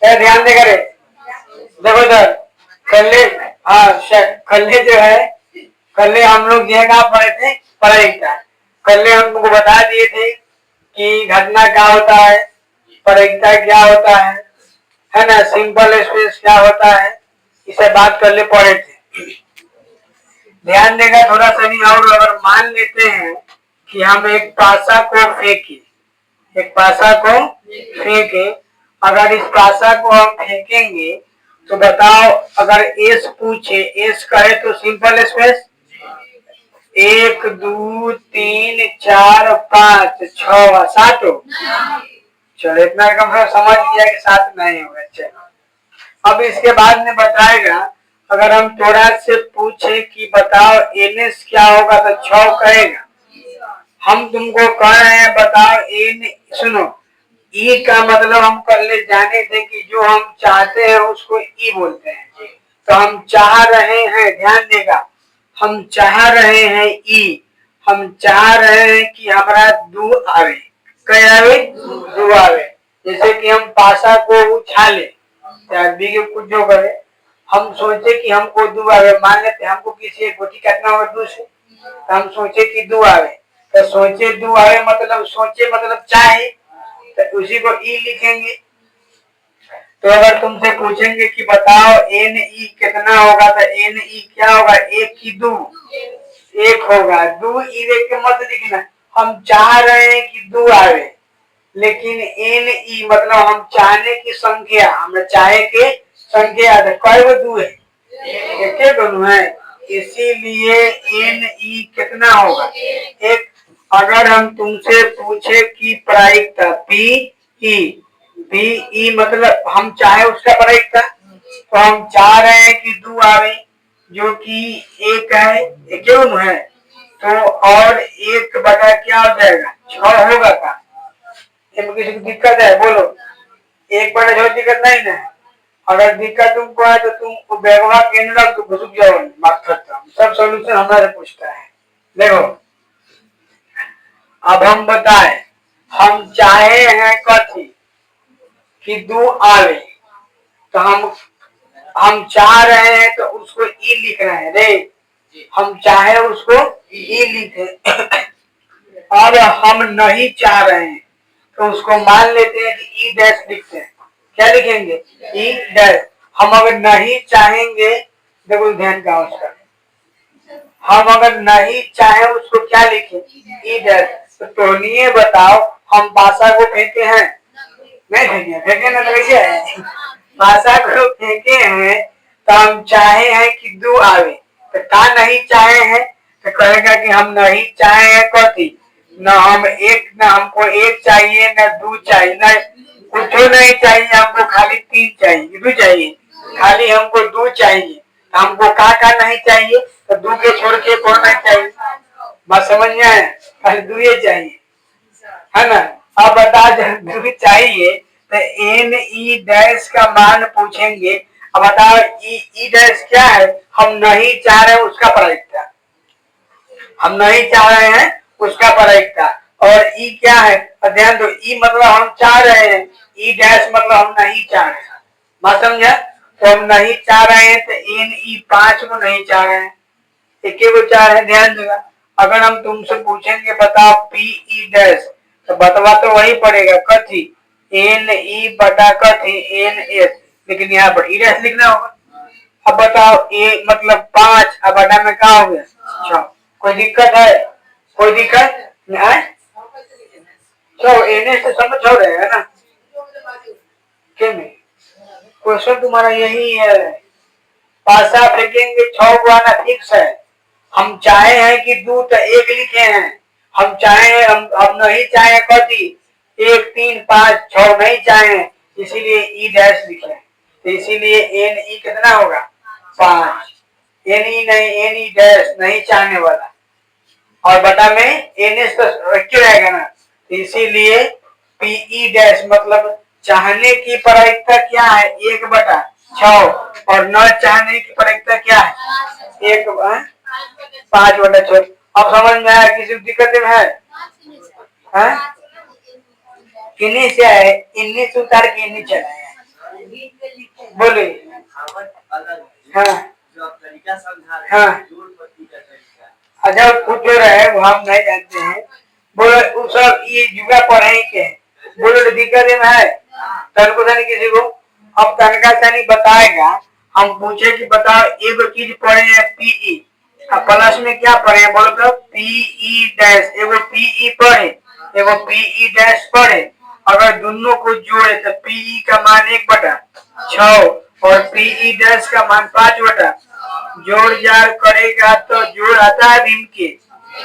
ध्यान दे करे देखो इधर कल्ले। हाँ कल्ले जो है, कल्ले हम लोग ये कहा पढ़े थे प्रायिकता। कल्ले हम तुमको बता दिए थे कि घटना क्या होता है, प्रायिकता क्या होता है ना, सिंपल स्पेस क्या होता है, इसे बात कर ले पढ़े थे। ध्यान देगा थोड़ा सा नहीं। और अगर मान लेते हैं कि हम एक पासा को फेंके, एक पासा को फेंके, अगर इस पासा को हम फेंकेंगे तो बताओ, अगर एस पूछे, एस कहे तो सिंपल स्पेस 1 2 3 4 5 6 7 हो। चलो इतना कम से समझ लिया कि 7 नहीं होगा। चलो अब इसके बाद में बताएगा, अगर हम थोड़ा से पूछे कि बताओ एनएस क्या होगा तो 6 कहेगा। हम तुमको कह रहे हैं बताओ एन, सुनो, ई का मतलब हम पहले जाने थे कि जो हम चाहते हैं उसको ई बोलते हैं। तो हम चाह रहे हैं, ध्यान देगा, हम चाह रहे हैं ई, हम चाह रहे हैं कि हमारा दू आवे, कह आवे दू आवे। जैसे कि हम पासा को उछाले, के कुछ जो करे, हम सोचे कि हमको दू आवे, मान लेते हमको किसी गोटी काटना हो दू से, तो हम सोचे कि दू आवे, तो सोचे दू आवे मतलब सोचे मतलब चाहे, तो उसी को ई लिखेंगे। तो अगर तुमसे पूछेंगे कि बताओ एन ई कितना होगा, तो एन ई क्या होगा, एक की दू, एक होगा। दू ई देख के मत लिखना, हम चाह रहे हैं कि दू आवे, लेकिन एन ई मतलब हम चाहने की संख्या, हम चाहे के संख्या कई गो दू है, एक दोनों है, इसीलिए एन ई कितना होगा, एक। अगर हम तुमसे पूछे कि प्रायिकता पी ई, पी ई मतलब हम चाहे उसका प्रायिकता, तो हम चाह रहे हैं कि दू आवे, जो कि एक है, एक है, तो और एक बटा क्या हो जाएगा, 6 होगा का। किसी को दिक्कत है बोलो, एक बटा जो दिक्कत नहीं ना। अगर दिक्कत तुमको है तो तुम बेगवा केंद्र तो घुस जाओ, बात करता हूँ, सब सोल्यूशन हमारे पूछता है। देखो अब हम बताए, हम चाहे हैं कथी कि दू आवे, तो हम चाह रहे हैं तो उसको ई लिख रहे हैं रे, हम चाहे उसको ई लिखे। और हम नहीं चाह रहे हैं तो उसको मान लेते हैं कि ई डैश लिखते हैं। क्या लिखेंगे, ई डैश। हम अगर नहीं चाहेंगे, देखो ध्यान का उसका, हम अगर नहीं चाहे उसको क्या लिखे, ई डैश। तो टोनिए बताओ, हम पासा को फेंके हैं, नहीं फेंके, फेंके ना तो कैसे है, पासा को फेंके हैं तो हम चाहे हैं कि दू आवे, तो का नहीं चाहे हैं, तो कहेगा कि हम नहीं चाहे हैं कथी, न हम एक, न हमको एक चाहिए, न दू चाहिए, न कुछ नहीं चाहिए, हमको खाली 3 चाहिए, दू चाहिए, खाली हमको दू चाहिए। हमको का नहीं चाहिए, तो दू के छोड़ के कौन नहीं चाहिए, बात समझ में आया, खाली दू ही चाहिए, है ना। अब बता, जब दू चाहिए तो एन ई डैश का मान पूछेंगे। अब बताओ ई डैश क्या है, हम नहीं चाह रहे उसका प्रायिकता, हम नहीं चाह रहे हैं उसका प्रायिकता। और ई क्या है, ध्यान दो, ई मतलब हम चाह रहे हैं, ई डैश मतलब हम नहीं चाह रहे हैं, बात समझा। तो हम नहीं चाह रहे हैं तो एन ई 5 को नहीं चाह रहे हैं, एक को चाह रहे हैं, ध्यान देगा। अगर हम तुमसे पूछेंगे बताओ पी ई डैश, तो बतवा तो वही पड़ेगा कथी, एन ई बटा कथी एन एस, लेकिन यहाँ पर ई डैश लिखना होगा। अब बताओ ए मतलब 5, अब बटा में क्या हो गया 6, कोई दिक्कत है, कोई दिक्कत नहीं। तो एन एस से समझ हो रहे है ना, क्या में क्वेश्चन तुम्हारा यही है, पासा फेंकेंगे 6 को आना फिक्स है। हम चाहे हैं कि दू तो एक लिखे हैं, हम चाहे हैं, हम नहीं चाहे कथी 1 3 5 6 नहीं चाहे, इसीलिए ई डैश लिखे, तो इसीलिए एन ई कितना होगा 5, एन ई नहीं, एन ई डैश नहीं चाहने वाला, और बटा में एन एस तो क्यों रहेगा ना, तो इसीलिए पी ई डैश मतलब चाहने की प्रायिकता क्या है 1/6, और न चाहने की प्रायिकता क्या है 5/6। अब समझ में आया, किसी दिक्कत में है, किन्हीं से आए, इन्हीं से उतार के इन्हीं चलाए, बोले। हाँ हाँ अच्छा कुछ जो रहे वो हम नहीं जानते हैं। बोलो वो सब ये जुआ पढ़े के बोलो तो दिक्कत है तनको नहीं किसी को। अब तनका नहीं बताएगा हम पूछे कि बताओ एक चीज पढ़े हैं पीई अब प्लस में क्या पढ़े हैं बोलो तो पीई डैश एगो पीई पढ़े एगो पीई डैश पढ़े। अगर दोनों को जोड़े तो पीई का मान 1/6 और पीई डैश का मान 5/। जोड़ जाड़ करेगा तो जोड़ आता है भीम के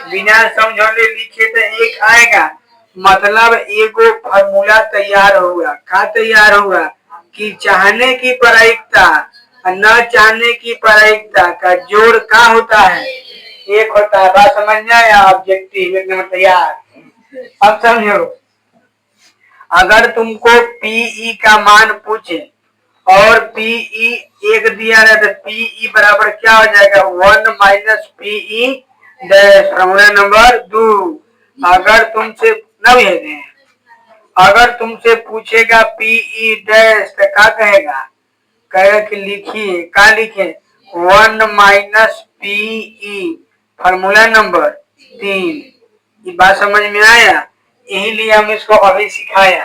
बिना समझौले लिखे तो एक आएगा मतलब एगो फार्मूला तैयार होगा। क्या तैयार होगा कि चाहने की प्रायिकता और न चाहने की प्रायिकता का जोड़ क्या होता है एक होता है। बात समझ में आया ऑब्जेक्टिव एकदम तैयार। अब समझो अगर तुमको पीई का मान पूछे और पीई एक दिया है तो पीई बराबर क्या हो जाएगा 1 - पीई डैश फॉर्मूला नंबर 2। अगर तुमसे न भेजे अगर तुमसे पूछेगा पीई डैश तो क्या कहेगा कहेगा कि लिखिए क्या लिखे 1 - पीई फॉर्मूला नंबर 3। ये बात समझ में आया। यही लिए हम इसको अभी सिखाया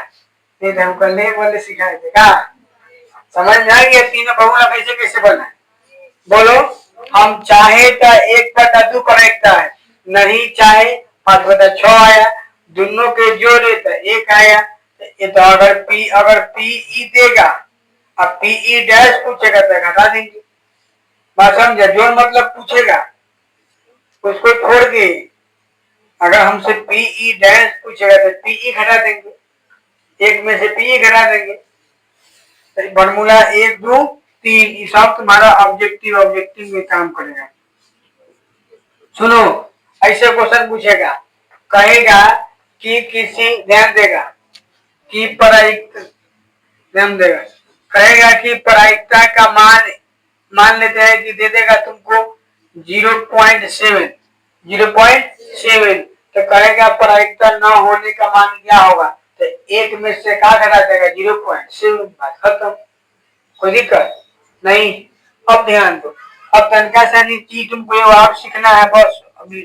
नहीं तो हम कल वाले सिखाए थे क्या समझ में आ गया। तीनों फॉर्मूला कैसे कैसे बना बोलो। हम चाहे तो 1/2 करेक्ट है नहीं चाहे 5/6 आया दोनों के जोड़े तो 1 आया। ये तो अगर पीई देगा अब पीई डैश पूछेगा तो घटा देंगे। बात समझे जोड़ मतलब पूछेगा उसको छोड़ के अगर हमसे पीई डैश पूछेगा तो पीई घटा देंगे एक में से पीई घटा देंगे। फॉर्मूला 1 2 3 ये सब तुम्हारा ऑब्जेक्टिव में काम करेगा। सुनो ऐसे क्वेश्चन पूछेगा कहेगा कि किसी ध्यान देगा कि ध्यान देगा कहेगा कि प्रायिकता का मान लेते हैं कि दे देगा तुमको 0.7 तो कहेगा प्रायिकता न होने का मान क्या होगा तो एक में से क्या घटा देगा 0.7 बात खत्म कोई दिक्कत नहीं। अब ध्यान दो अब तनका सा चीज तुमको और सीखना है बस अभी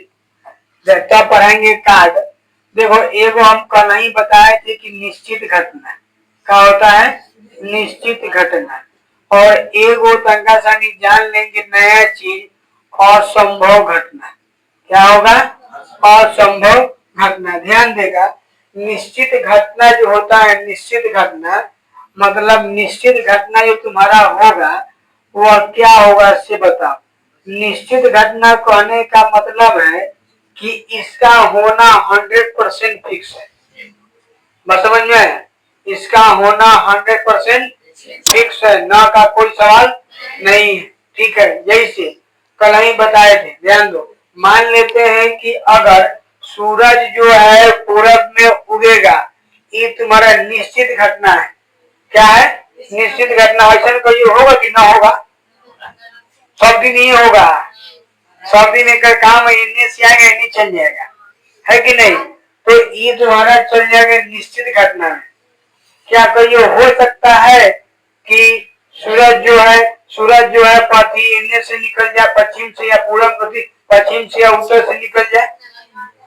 क्या पढ़ाएंगे कार्ड। देखो एगो हम कल ही बताए थे कि निश्चित घटना क्या होता है निश्चित घटना और एगो तनका सा जान लेंगे नया चीज असंभव घटना। क्या होगा असंभव घटना। ध्यान देगा निश्चित घटना जो होता है निश्चित घटना मतलब निश्चित घटना जो तुम्हारा होगा वह क्या होगा इससे बताओ। निश्चित घटना कहने का मतलब है कि इसका होना 100% फिक्स है। बस समझ में इसका होना 100% फिक्स है ना का कोई सवाल नहीं है। ठीक है जैसे कल ही बताए थे ध्यान दो मान लेते हैं कि अगर सूरज जो है पूरब में उगेगा ये तुम्हारा निश्चित घटना है। क्या है निश्चित घटना। ऐसा कहीं होगा कि ना होगा सब दिन ही होगा सब दिन एक काम इन्हें से आएगा इन्हें चल जाएगा है कि नहीं। तो ये तुम्हारा चल जाएगा निश्चित घटना है। क्या कहीं हो सकता है कि सूरज जो है पश्चिम से निकल जाए पश्चिम से या पूरब पश्चिम से या उत्तर से निकल जाए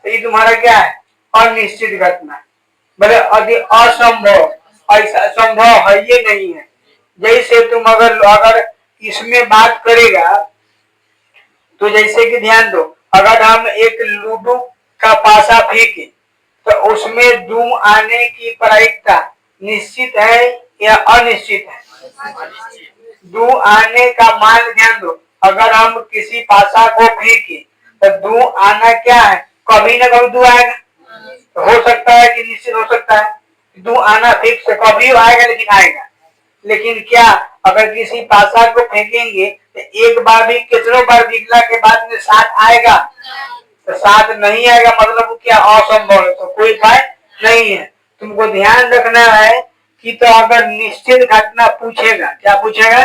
तो ये तुम्हारा क्या है अनिश्चित घटना। बोले असंभव ऐसा संभव है ये नहीं है। जैसे तुम अगर इसमें बात करेगा तो जैसे कि ध्यान दो अगर हम एक लूडो का पासा फेंके तो उसमें दूं आने की प्रायिकता निश्चित है या अनिश्चित है। दूं आने का मान ध्यान दो अगर हम किसी पासा को फेंके तो दूं आना क्या है कभी ना कभी दूं आएगा। तो हो सकता है कि निश्चित हो सकता है दूं आना फिक्स कभी आएगा लेकिन आएगा। लेकिन क्या अगर किसी पासा को फेंकेंगे तो एक बार भी कितनों बार बिगला के बाद में 7 आएगा तो 7 नहीं आएगा मतलब क्या असंभव है तो कोई उपाय नहीं है। तुमको ध्यान रखना है कि तो अगर निश्चित घटना पूछेगा क्या पूछेगा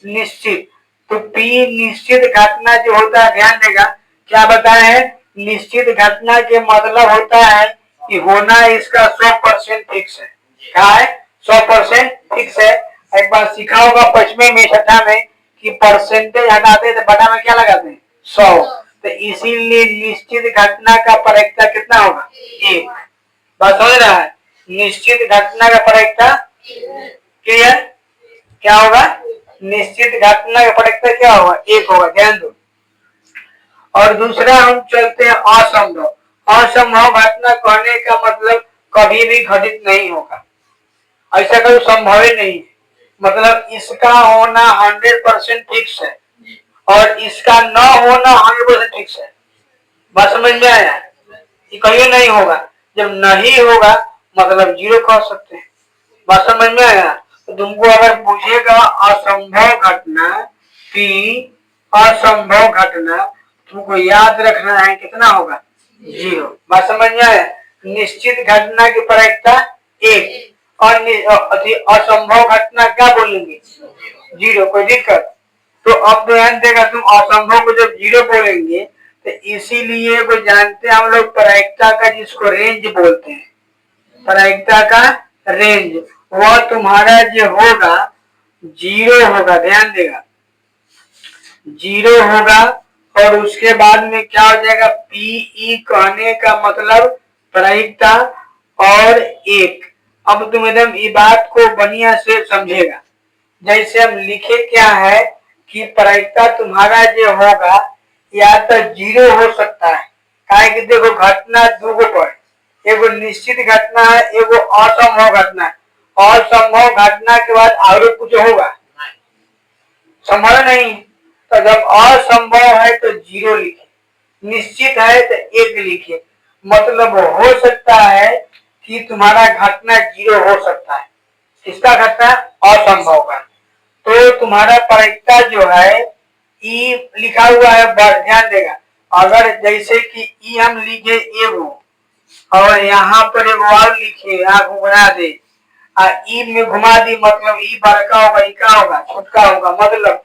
निश्चित तो पी निश्चित घटना जो होता है ध्यान देगा क्या बताए हैं निश्चित घटना के मतलब होता है कि होना इसका 100% फिक्स है। क्या है 100% फिक्स है। एक बार पास सीखा होगा 5वीं में 6ठा में कि परसेंटेज हटाते तो बटा में क्या लगाते हैं 100। तो इसीलिए निश्चित घटना का प्रायिकता कितना होगा 1। बात समझ रहा है? निश्चित घटना का प्रायिकता क्लियर क्या होगा? निश्चित घटना का प्रायिकता क्या होगा 1 होगा, ध्यान दो। और दूसरा हम चलते हैं असंभव। असंभव घटना कहने का मतलब कभी भी घटित नहीं होगा, ऐसा कभी संभव ही नहीं है। मतलब इसका होना 100% फिक्स है और इसका न होना 100% फिक्स है। बात समझ में आया? ये कहीं नहीं होगा। जब नहीं होगा मतलब 0 कह सकते हैं। बात समझ में आया? तो तुमको अगर पूछेगा असंभव घटना कि असंभव घटना, तुमको याद रखना है कितना होगा 0। बात समझ में आया? निश्चित घटना की प्रायिकता 1 और असंभव घटना क्या बोलेंगे 0। कोई दिक्कत? तो अब ध्यान देगा, तुम असंभव को जब 0 बोलेंगे तो इसीलिए वो जानते हैं हम लोग प्रायिकता का जिसको रेंज बोलते हैं, प्रायिकता का रेंज वह तुम्हारा जो होगा 0 होगा। ध्यान देगा 0 होगा और उसके बाद में क्या हो जाएगा पीई कहने का मतलब प्रायिकता और 1। अब तुम एकदम ये बात को बढ़िया से समझेगा। जैसे हम लिखे क्या है कि प्रायिकता तुम्हारा जो होगा या तो 0 हो सकता है, काहे कि देखो घटना दो गो पर, एगो निश्चित घटना है, एगो असंभव घटना है। असंभव घटना के बाद आगे कुछ होगा संभव नहीं। तो जब असंभव है तो 0 लिखे, निश्चित है तो 1 लिखे। मतलब हो सकता है कि तुम्हारा घटना 0 हो सकता है, किसका घटना असंभव का। तो तुम्हारा प्रायिकता जो है ई लिखा हुआ है, ध्यान देगा। अगर जैसे कि ई हम लिखे एगो और यहाँ पर एगो और लिखे, यहाँ घुमा दे ई में घुमा दी, मतलब ई बड़का होगा, ई का होगा छोटका होगा। मतलब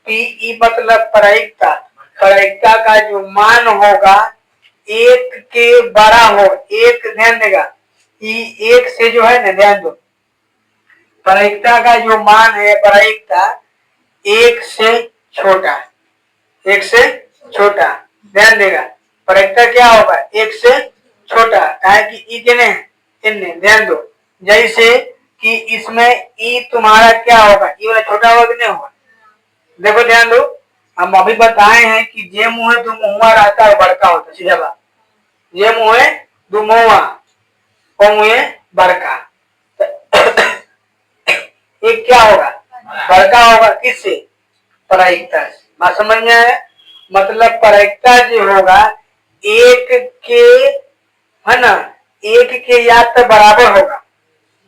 ई मतलब प्रायिकता, प्रायिकता का जो मान होगा 1 के बड़ा हो, 1 ध्यान देगा ई 1 से जो है ना, ध्यान दो प्रायिकता का जो मान है प्रायिकता 1 से छोटा, 1 से छोटा। ध्यान देगा प्रायिकता क्या होगा 1 से छोटा, काहे कि ई कितने इनने। ध्यान दो जैसे कि इसमें ई तुम्हारा क्या होगा, ई वाला छोटा होगा कि नहीं होगा। देखो ध्यान दो, हम अभी बताए हैं कि जे मुँह दो मुहुआ रहता है बड़का होता है, सीधा बात। जे मुँह दो मुहुआ वो मुँह बड़का, एक क्या होगा बड़का होगा, किससे प्रायिकता से। बात समझ में आया? मतलब प्रायिकता जो होगा 1 के है ना, 1 के या तो बराबर होगा,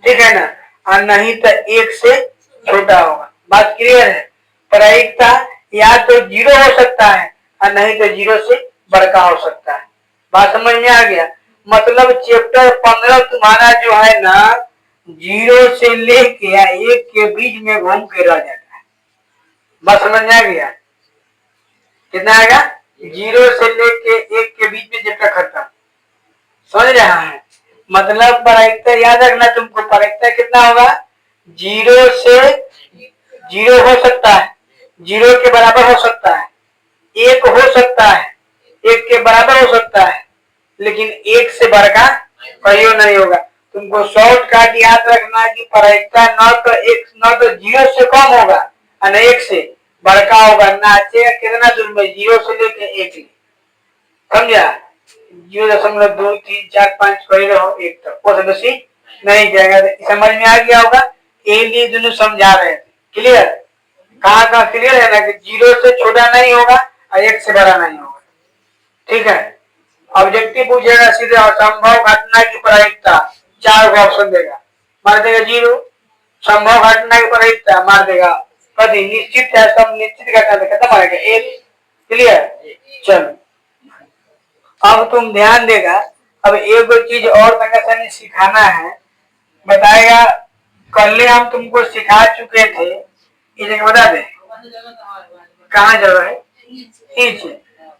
ठीक है ना, और नहीं तो 1 से छोटा होगा। बात क्लियर है? प्रायिकता या तो 0 हो सकता है और नहीं तो 0 से बड़का हो सकता है। बात समझ में आ गया? मतलब चैप्टर 15 तुम्हारा जो है ना 0 से लेके 1 के बीच में घूम के रह जाता है। बात समझ में आ गया? कितना आएगा 0 से लेके 1 के बीच में चैप्टर खत्म। समझ रहा है? मतलब प्रायिकता याद रखना तुमको, प्रायिकता कितना होगा 0 से 0 हो सकता है, 0 के बराबर हो सकता है, 1 हो सकता है, 1 के बराबर हो सकता है, लेकिन 1 से बढ़कर कहीं नहीं होगा। तुमको शॉर्टकट याद रखना कि प्रायिकता न तो 0 से कम होगा और 1 से बढ़का होगा। नाचे कितना दूर में 0 से लेके 1, समझा? 0.2, 3, 4, 5 कही रहो 1 तक, वो बेसी नहीं जाएगा। समझ में आ गया होगा? ये लिए दोनों समझा रहे थे। क्लियर? कहाँ क्लियर है ना कि 0 से छोटा नहीं होगा और 1 से बड़ा नहीं होगा। ठीक है? ऑब्जेक्टिव पूछेगा सीधे असंभव घटना की प्रायिकता, 4 ऑप्शन देगा, मार देगा 0। संभव घटना की प्रायिकता मार देगा कभी निश्चित है, सब निश्चित घटना खत्म आएगा 1। क्लियर? चलो अब तुम ध्यान देगा, अब एक चीज और तक सिखाना है, बताएगा। कल हम तुमको सिखा चुके थे, ये जगह बता दे कहाँ जगह है, नीचे।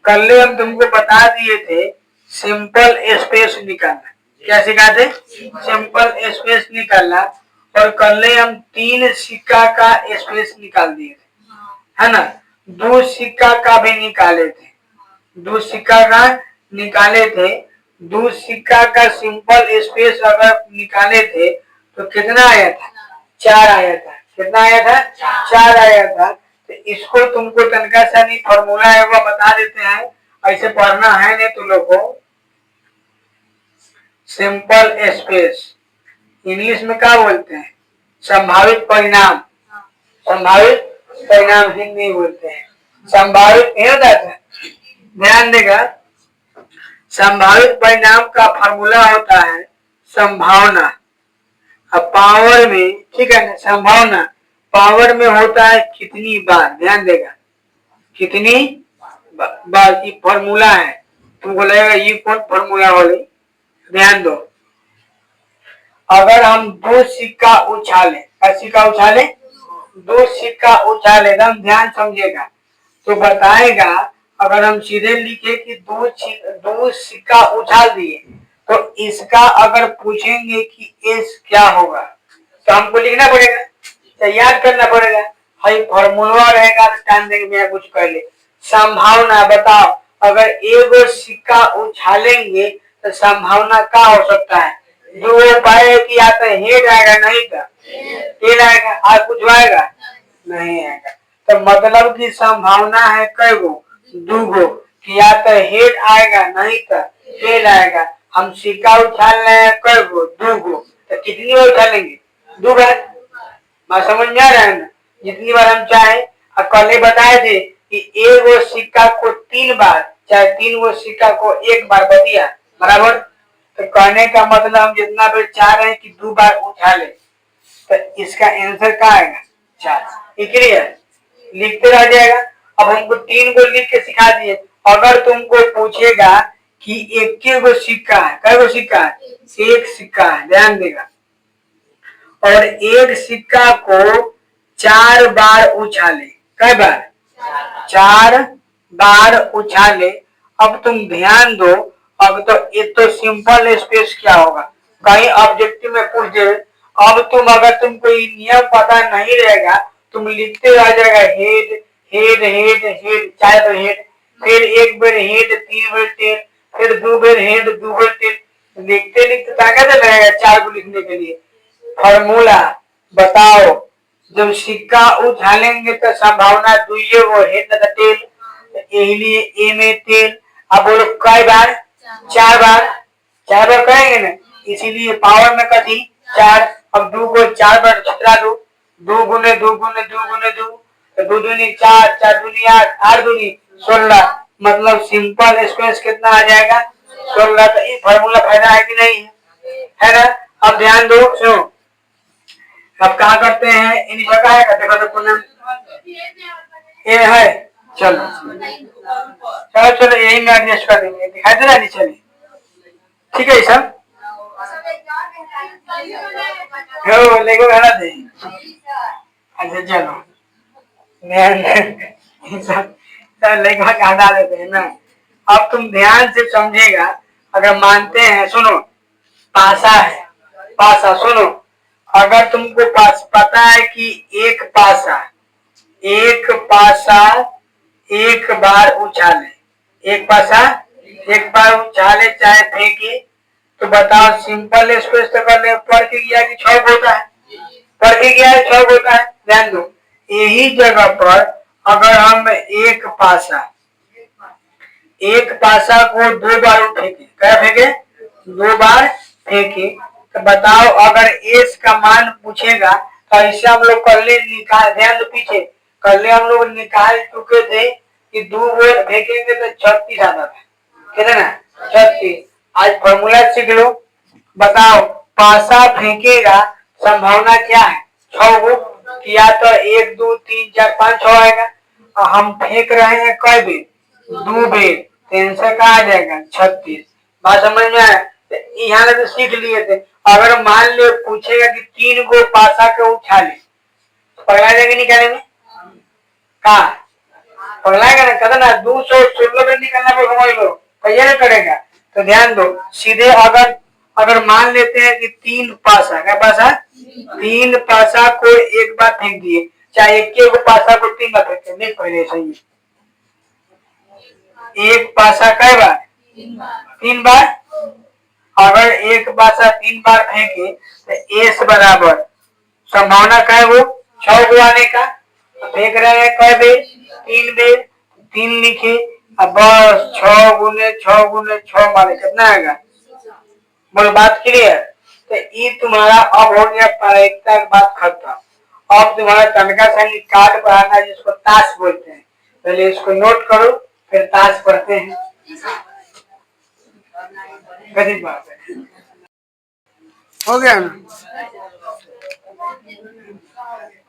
कल हम तुमको बता दिए थे सिंपल स्पेस निकालना। क्या सिखाते? सिंपल स्पेस निकालना। और कल हम 3 सिक्का का स्पेस निकाल दिए थे, है ना। 2 सिक्का का भी निकाले थे, 2 सिक्का का निकाले थे। 2 सिक्का का सिंपल स्पेस अगर निकाले थे तो कितना आया था? 4 आया था। कितना आया था? 4 आया था। तो इसको तुमको तनका सा नहीं फॉर्मूला है वो बता देते हैं, ऐसे पढ़ना है नहीं तो लोगों। सिंपल स्पेस इंग्लिश में क्या बोलते हैं? संभावित परिणाम। संभावित परिणाम हिंदी बोलते हैं। संभावित नहीं होता था, ध्यान देगा। संभावित परिणाम का फॉर्मूला होता है संभावना। अब पावर में, ठीक है ना, संभावना पावर में होता है कितनी बार, ध्यान देगा, कितनी बार। ये फॉर्मूला है, तुमको लगेगा ये कौन फॉर्मूला वाली, ध्यान दो। अगर हम 2 सिक्का उछाले, क्या सिक्का उछाले? 2 सिक्का उछाले, एकदम ध्यान समझिएगा। तो बताएगा अगर हम सीधे लिखे कि 2 सिक्का उछाल दिए तो इसका अगर पूछेंगे कि एस क्या होगा तो हमको लिखना पड़ेगा, तो याद करना पड़ेगा। हाई फॉर्मूला रहेगा तो टाइम देंगे कुछ कर ले। संभावना बताओ, अगर एक सिक्का उछालेंगे तो संभावना क्या हो सकता है? जो उपाय है कि या तो हेड आएगा नहीं तो टेल आएगा, आज कुछ आएगा नहीं आएगा। तो मतलब की संभावना है कई गो? 2 गो, कि या तो हेड आएगा नहीं तो टेल आएगा। हम सिक्का उछाल रहे हैं कई गो? 2 गो। तो कितनी बार उछालेंगे? 2 बार। बात समझ में आ रहा है ना? जितनी बार हम चाहे। और कल बताए थे कि एक गो सिक्का को 3 बार, चाहे 3 गो सिक्का को 1 बार बतिया बराबर। तो कहने का मतलब हम जितना बार चाह रहे हैं कि 2 बार उछाले, तो इसका आंसर क्या आएगा? 4। क्लियर? लिखते रह जाएगा। अब हमको 3 को लिख के सिखा दिए। अगर तुमको पूछेगा कि एक गो सिक्का है, कई गो सिक्का है? 1 सिक्का है, ध्यान देगा। और 1 सिक्का को 4 बार उछाले, कई बार? 4 बार उछाले। अब तुम ध्यान दो, अब तो ये तो सिंपल स्पेस क्या होगा, कहीं ऑब्जेक्टिव में पूछ दे। अब तुम अगर तुमको ये नियम पता नहीं रहेगा, तुम लिखते रह जाएगा हेड हेड हेड हेड, 4 बार हेड, फिर 1 बार हेड, 3 बार टेल, फिर 2 बार हेड, 2 बार टेल। लिखते लिखते ताकत लगेगा 4 को लिखने के लिए। फॉर्मूला बताओ, जब सिक्का उछालेंगे तो संभावना 2 वो हेड न टेल, यही लिए ए में टेल। अब बोलो कई बार? 4 बार। 4 बार करेंगे ना, इसीलिए पावर में कथी 4। अब 2 को 4 बार छतरा दो, 2 गुने 2 गुने 2 गुने 2, तो 2 दूनी 4, 4 दूनी 8, 8 दूनी 16। मतलब सिंपल स्पेस कितना आ जाएगा? 16। तो ये फॉर्मूला फायदा है कि नहीं है ना? अब ध्यान दो, सुनो। अब कहा करते हैं इन जगह है, देखो तो पुनः ये है। चलो चलो चलो यही में एडजस्ट कर देंगे, दिखाई दे रहा है नीचे में, ठीक है सब। लेगो हटा दे। अच्छा चलो लेगो हटा देते हैं ना। अब तुम ध्यान से समझेगा। अगर मानते हैं, सुनो, पासा है, पासा सुनो। अगर तुमको पता है कि एक पासा एक बार उछाले, एक पासा एक बार उछाले चाहे फेंके, तो बताओ सिंपल स्पेस तो कर ले, पढ़ के गया कि 6 होता है, पढ़ के गया है 6 होता है। ध्यान दो, यही जगह पर अगर हम एक पासा को 2 बार फेंके, क्या फेंके? 2 बार फेंके, तो बताओ अगर एस का मान पूछेगा तो ऐसे हम लोग कर ले निकाल, ध्यान दो पीछे कर ले, हम लोग निकाल चुके थे कि 2 बार फेंकेंगे तो 36 आता था, कितना? 36। आज फॉर्मूला सीख लो। बताओ पासा फेंकेगा, संभावना क्या है? 6 गो, या तो 1 2 3 4 5 6 आएगा। और हम फेंक रहे हैं कई बेर? 2 बेर, तो आंसर का आ जाएगा 36। बात समझ में आया? यहाँ तो सीख लिए थे। अगर मान लो पूछेगा कि 3 गो पासा के उछाले, पगला जाएंगे निकालेंगे कहा? पगलाएगा ना, कहता ना 216 में निकालना को समझ लो, भैया ना करेगा। तो ध्यान दो, सीधे अगर मान लेते हैं कि 3 पासा, क्या पासा? तीन पासा को एक बार फेंक दिए, चाहे एक पासा को तीन बार फेंके, नहीं पहले सही। एक पासा कई बार? तीन बार। अगर एक पासा तीन बार फेंके तो एस बराबर संभावना क्या है, वो 6 गो आने का। फेंक रहे हैं कई बेर? 3 बेर। 3 लिखे, अब बस 6 गुने 6 गुने 6 माने कितना आएगा? बोलो, बात क्लियर? तो ये तुम्हारा अब हो गया प्रायिकता की बात खत्म। अब तुम्हारा तनका संख्या कार्ड पढ़ाना, जिसको ताश बोलते हैं। पहले इसको नोट करो, फिर ताश पढ़ते हैं। गरीब बात है, हो गया ना?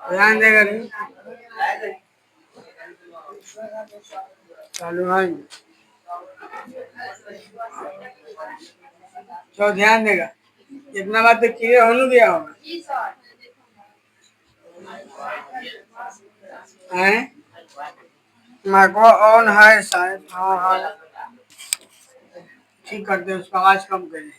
ध्यान देगा नहीं चालू है, तो ध्यान देगा। इतना बात तो क्लियर होने दिया होगा। माइक्रो ऑन है शायद। हाँ हाँ, ठीक करते, उसका आवाज कम करें।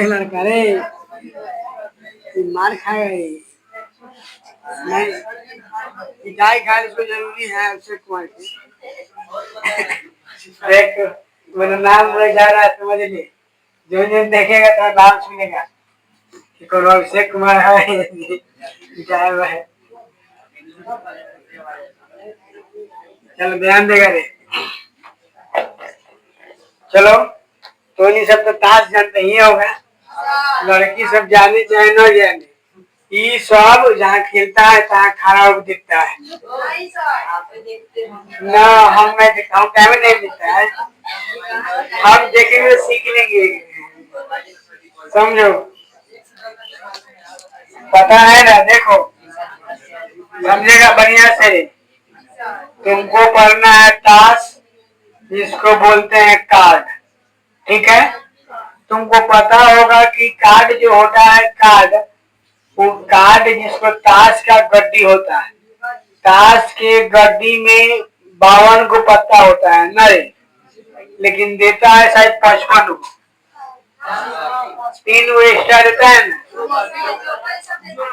लड़का रे मार खाए नहीं, मिठाई खाने इसको जरूरी है। अक्षय कुमार की देख, मेरा नाम रह जा रहा है, समझ ली। जो जो देखेगा तो नाम सुनेगा कि कौन अक्षय कुमार है, मिठाई हुआ है। चलो ध्यान देगा रे। चलो, तो ये सब तो ताश जानते ही होगा, लड़की सब जाने चाहे न जाने, ये सब जहाँ खेलता है तहाँ खड़ा होकर दिखता है ना। हम नहीं दिखता हूँ, टाइम नहीं दिखता है। हम देखेंगे सीख लेंगे, समझो। पता है ना? देखो, समझेगा बढ़िया से। तुमको पढ़ना है ताश, जिसको बोलते हैं कार्ड, ठीक है? तुमको पता होगा कि कार्ड जो होता है, कार्ड, वो कार्ड जिसको ताश का गड्डी होता है, ताश के गड्डी में 52 को पत्ता होता है ना रे, लेकिन देता है शायद 55 को। 3 वो एक्स्ट्रा देता है ना।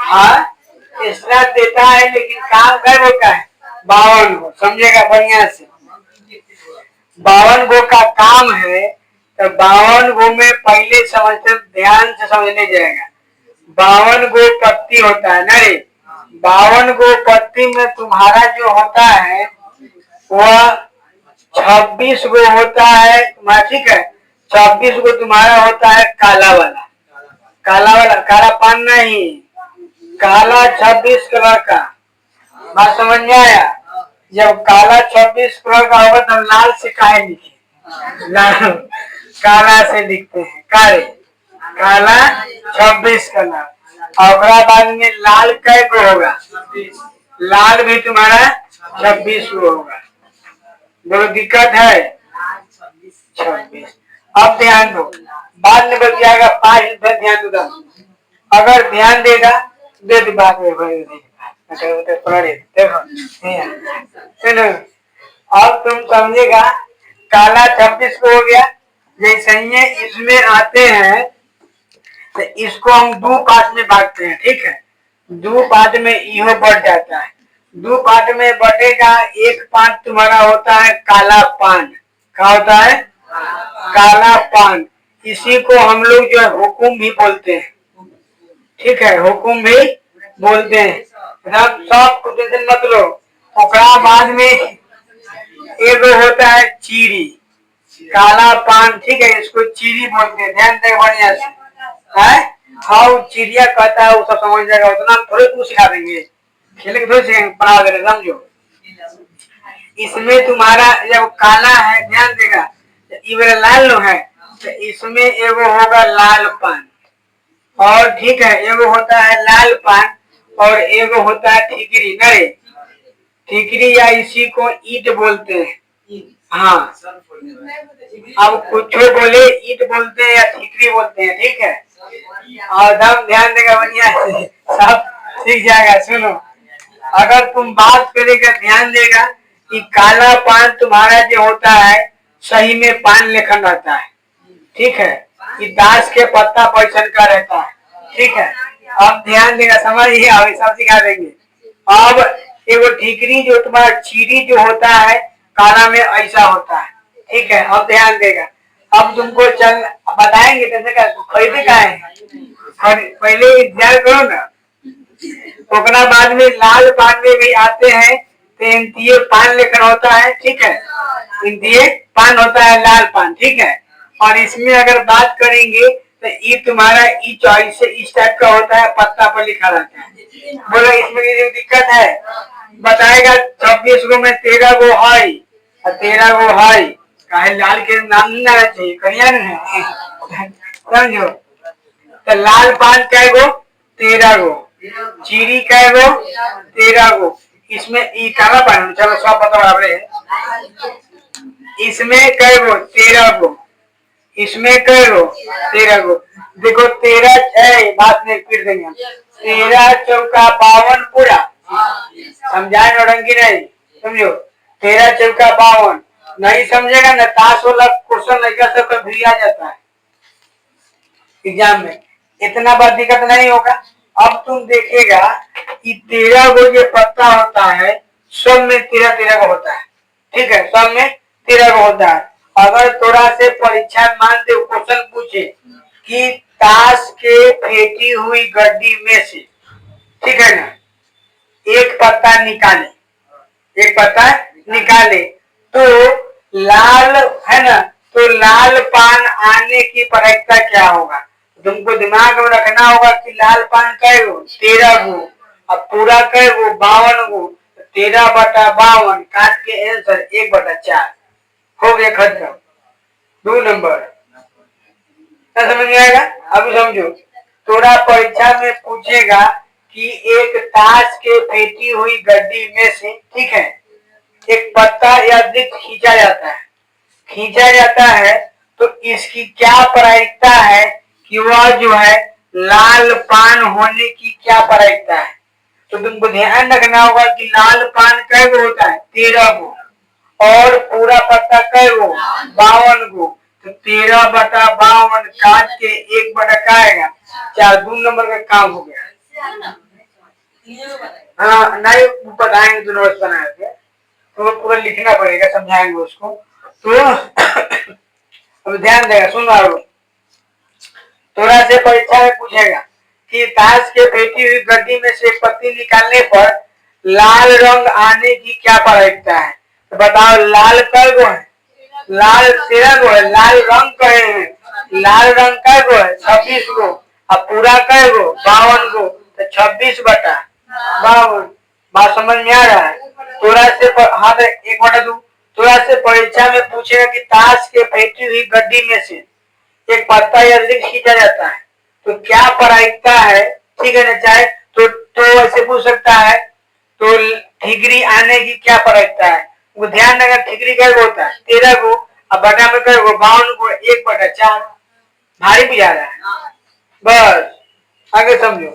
हाँ, एक्स्ट्रा देता है, लेकिन काम कर होता है 52 को। समझेगा बढ़िया से? 52 गो का काम है, तो 52 गो में पहले समझते, ध्यान से समझने जाएगा। 52 गो पत्ती होता है ना रे, 52 गो पत्ती में तुम्हारा जो होता है वह 26 गो होता है तुम्हारा, ठीक है? 26 गो तुम्हारा होता है काला वाला, काला वाला, काला पान नहीं, काला 26 कलर का। बात समझ में आया? जब काला 26 कलर का होगा तो लाल से काहे लिखे? लाल काला से लिखते हैं, काले काला 26 कलर। और बाद में लाल कै को होगा? लाल भी तुम्हारा 26 को होगा। बोलो, दिक्कत है? 26। अब ध्यान दो, बाद में बच जाएगा 5 रुपये। ध्यान दो, अगर ध्यान देगा दे दी बात में देखो सुनो। अब तुम समझेगा, काला 26 को हो गया। जैसे ही इसमें आते हैं तो इसको हम 2 पार्ट में बांटते हैं, ठीक है? 2 पार्ट में इहो बढ़ जाता है। 2 पार्ट में बटेगा। एक पार्ट तुम्हारा होता है काला पान। क्या होता है? काला पान। इसी को हम लोग जो है हुकुम भी बोलते हैं, ठीक है? हुकुम भी बोलते हैं। सब कुछ टेंशन मत लो। ओकरा बाद में एक होता है चीरी, काला पान, ठीक है? इसको चीरी बोलते हैं। ध्यान दे बढ़िया से, है? हाँ, चिड़िया कहता है, वो सब समझ जाएगा। उतना हम थोड़े कुछ सिखा देंगे, खेले के थोड़े सिखाएंगे, पढ़ा देंगे, समझो। इसमें तुम्हारा जब काला है, ध्यान देगा, ये मेरा लाल है, तो इसमें एगो होगा लाल पान, और ठीक है, एगो होता है लाल पान, और एगो होता है ठिकरी। नहीं, ठिकरी या इसी को ईट बोलते हैं। हाँ, अब कुछ बोले ईट बोलते हैं या ठिकरी बोलते हैं, ठीक है? और दम ध्यान देगा बढ़िया से, सब सीख जाएगा। सुनो, अगर तुम बात करेगा, ध्यान देगा कि काला पान तुम्हारा जो होता है सही में पान लेखन रहता है, ठीक है, कि दास के पत्ता पैसन का रहता है, ठीक है। अब ध्यान देगा, समझिए, अभी सब सिखा देंगे। अब एगो ठीकरी जो तुम्हारा चीरी जो होता है काला में ऐसा होता है, ठीक है। अब ध्यान देगा, अब तुमको चल बताएंगे कैसे का खरीदे का है, पहले इंतजार करो ना। ओकरा बाद में लाल पान में भी आते हैं, तो इंतिये पान लेकर होता है, ठीक है, इंतिये पान होता है, लाल पान, ठीक है। और इसमें अगर बात करेंगे तो ये तुम्हारा ई चॉइस से इस टाइप का होता है, पत्ता पर लिखा रहता है। बोलो इसमें जो दिक्कत है, बताएगा 26 गो में 13 गो है और 13 गो है, काहे लाल के नाम नहीं लेना चाहिए, करिया है समझो। तो लाल पान कै गो, 13 गो, चीरी कै गो, 13 गो, इसमें ई काला पान, चलो सब बताओ आपने, इसमें कै गो, 13 गो, इसमें कै गो, 13 गो। देखो 13 है, बात नहीं फिर देंगे, 13 चौका 52 पूरा, समझाए नौटंकी नहीं, समझो, 13 चौका 52, नहीं समझेगा ना ताश वाला क्वेश्चन लड़का सब का भी आ जाता है एग्जाम में, इतना बात दिक्कत नहीं होगा। अब तुम देखेगा कि 13 गो जो पत्ता होता है सब में 13 गो होता है, ठीक है, सब में 13 गो होता है। अगर थोड़ा से परीक्षा मानते क्वेश्चन पूछे कि ताश के फेंकी हुई गड्डी में से, ठीक है ना, एक पत्ता निकाले, एक पत्ता निकाले तो लाल है ना, तो लाल पान आने की प्रायिकता क्या होगा। तुमको दिमाग में रखना होगा कि लाल पान कै गो, 13 गो, अब पूरा कै गो, 52 गो, 13/52 काट के आंसर 1/4 हो गया, खत्म। 2 नंबर समझ में आएगा। अभी समझो, थोड़ा परीक्षा में पूछेगा कि एक ताश के फेंकी हुई गड्डी में से, ठीक है, एक पत्ता या वृक्ष खींचा जाता है, खींचा जाता है तो इसकी क्या प्रायिकता है कि वह जो है लाल पान होने की क्या प्रायिकता है। तो तुमको ध्यान रखना होगा कि लाल पान कै गो होता है, 13 गो, और पूरा पत्ता कै गो, 52 गो, तो 13/52 काट के 1/4, 2 नंबर का काम हो गया। हाँ नहीं बताएंगे, तो नोट्स बना के तो पूरा लिखना पड़ेगा, समझाएंगे उसको। तो अब ध्यान देगा, सुन लो, थोड़ा से परीक्षा में पूछेगा कि ताश के फेंकी हुई गड्डी में से एक पत्ती निकालने पर लाल रंग आने की क्या प्रायिकता है। तो बताओ लाल कै गो है, लाल 13 गो है, लाल रंग कहे हैं, लाल रंग कै गो है, 26 गो, अब पूरा कै गो, 52 गो, तो 26/52। बात समझ में आ रहा है। थोड़ा से हाँ 1/2, थोड़ा से परीक्षा में पूछेगा कि ताश के फेंकी हुई गड्डी में से एक पत्ता या वृक्ष खींचा जाता है तो क्या प्रायिकता है, ठीक है ना, चाहे तो ऐसे पूछ सकता है, तो ठिकरी आने की क्या प्रायिकता है। वो ध्यान रखना, ठिकरी कै गो होता है, 13 गो, अब बटा में कै गो, 52 गो, 1/4, भारी भी जा रहा है, बस आगे समझो।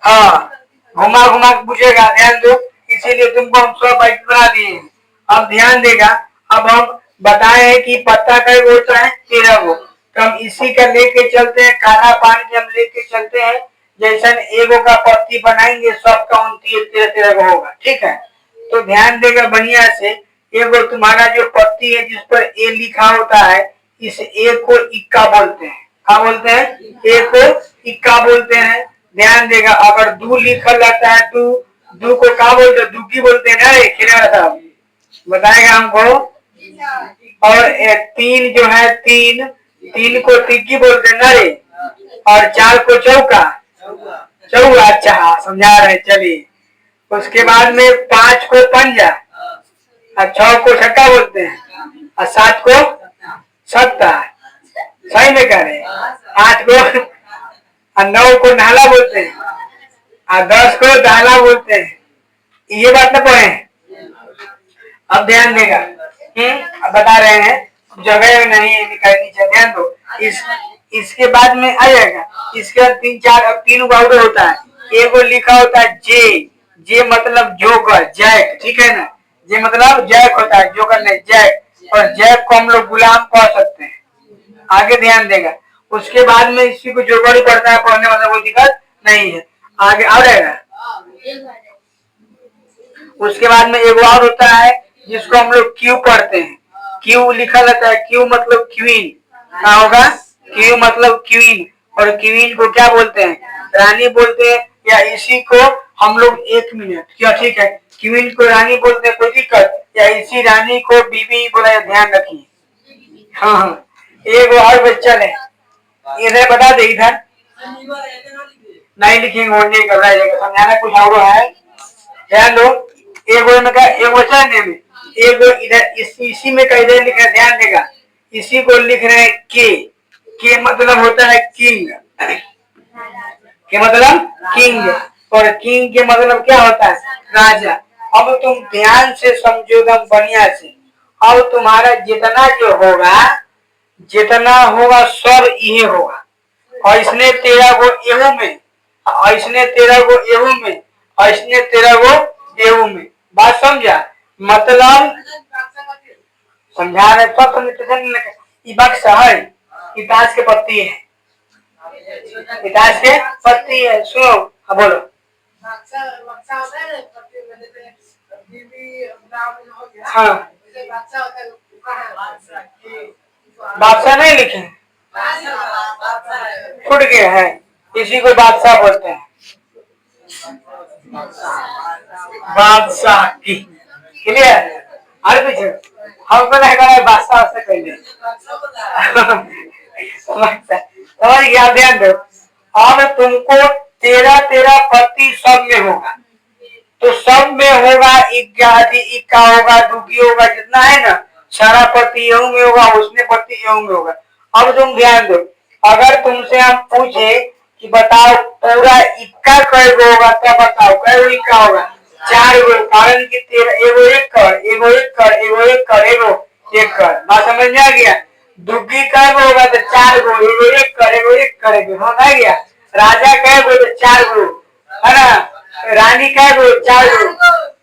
हाँ घुमा घुमा के पूछेगा, ध्यान दो, इसीलिए तुमको हम 100 बाइक बना दिए। अब ध्यान देगा, अब हम बताए हैं कि पत्ता कै गो होता है, 13 गो, तो हम इसी का लेके चलते हैं, काला पान के हम लेके चलते हैं, जैसा एगो का पत्ती बनाएंगे सबका 29-13 गो होगा, ठीक है। तो ध्यान देगा बढ़िया से, एगो तुम्हारा जो पत्ती है जिस पर ए लिखा होता है, इस ए को इक्का बोलते हैं, क्या बोलते हैं, ए को इक्का बोलते हैं। ध्यान देगा, अगर दू लिखल रहता है, दू को क्या बोलते हैं, दुकी बोलते हैं ना, खिलाड़ा साहब बताएगा हमको। और 3 जो है, 3 को तिक्की बोलते हैं ना रे, और 4 को चौका, चौका, अच्छा समझा रहे, चलिए। उसके बाद में 5 को पंजा, और 6 को छक्का बोलते हैं, और 7 को सत्ता, सही में कह रहे, 8 को और 9 को नाला बोलते हैं, और 10 को दाला बोलते हैं। ये बात ना पढ़े। अब ध्यान देगा, अब बता रहे हैं, जगह नहीं निकालनी चाहिए, ध्यान दो। इसके बाद में आ जाएगा, इसके बाद 3-4, अब 3 बाउडर होता है, एगो लिखा होता है जे, जे मतलब जोकर, जैक, ठीक है ना। जे मतलब जैक होता है, जोकर नहीं, जैक। और जैक को हम लोग गुलाम कह सकते हैं। आगे ध्यान देगा। उसके बाद में इसी को जोकर ही पढ़ता है, पढ़ने वाला कोई दिक्कत नहीं है। आगे आ रहेगा। उसके बाद में एगो और होता है जिसको हम लोग क्यू पढ़ते हैं। क्यू लिखा रहता है, क्यू मतलब क्वीन। क्या होगा? क्यू मतलब क्वीन। और क्वीन को क्या बोलते हैं? रानी बोलते हैं। या इसी को हम लोग, एक मिनट, क्या ठीक है, क्वीन को रानी बोलते हैं, कोई दिक्कत? या इसी रानी को बीबी बोला, ध्यान रखिए। हाँ हाँ, एक और बच्चा है, इधर बता दे, इधर नहीं लिखेंगे, वो नहीं घबराया जाएगा, समझाना कुछ और है। ध्यान दो, एगो में का एगो बच्चा है में, एगो इधर इसी में का इधर लिखना, ध्यान देगा। इसी को लिख रहे हैं के मतलब होता है किंग। के मतलब किंग, और किंग के मतलब क्या होता है? राजा। अब तुम ध्यान से समझो एकदम बढ़िया से। अब तुम्हारा जितना होगा सब ये होगा। और इसने 13 गो एहू में, और इसने 13 गो एहू में, और इसने 13 गो एहू में। बात समझा? मतलब समझा रहे सब समझ। ये बक्सा है, ये ताश के पत्ती है, ये ताश के पत्ती है। सुनो, हाँ बोलो। हाँ, बादशाह नहीं लिखे, फुट गया है, इसी को बादशाह बोलते हैं। बादशाह की क्लियर। अरे पीछे हमको नहीं करा बादशाह से पहले समझ गया? ध्यान दो। अब तुमको 13 पत्ती सब में होगा, तो सब में होगा, इक्का होगा, दुगी होगा, जितना है ना सारा पत्ती एहू में होगा, उसने पत्ती एहू में होगा। अब तुम ध्यान दो, अगर तुमसे हम पूछे कि बताओ पूरा इक्का कै गो होगा, तब बताओ कै गो इक्का होगा? 4 गो। कारण कि 13 एगो एक कर, एगो एक कर, एगो एक कर, एगो एक कर। बात समझ में आ गया? दुग्गी कै गो होगा? तो 4 गो, एगो एक कर, एगो एक कर, एगो समझ आ गया? राजा कै गो? तो 4 गो, है ना। रानी कै गो? 4 गो।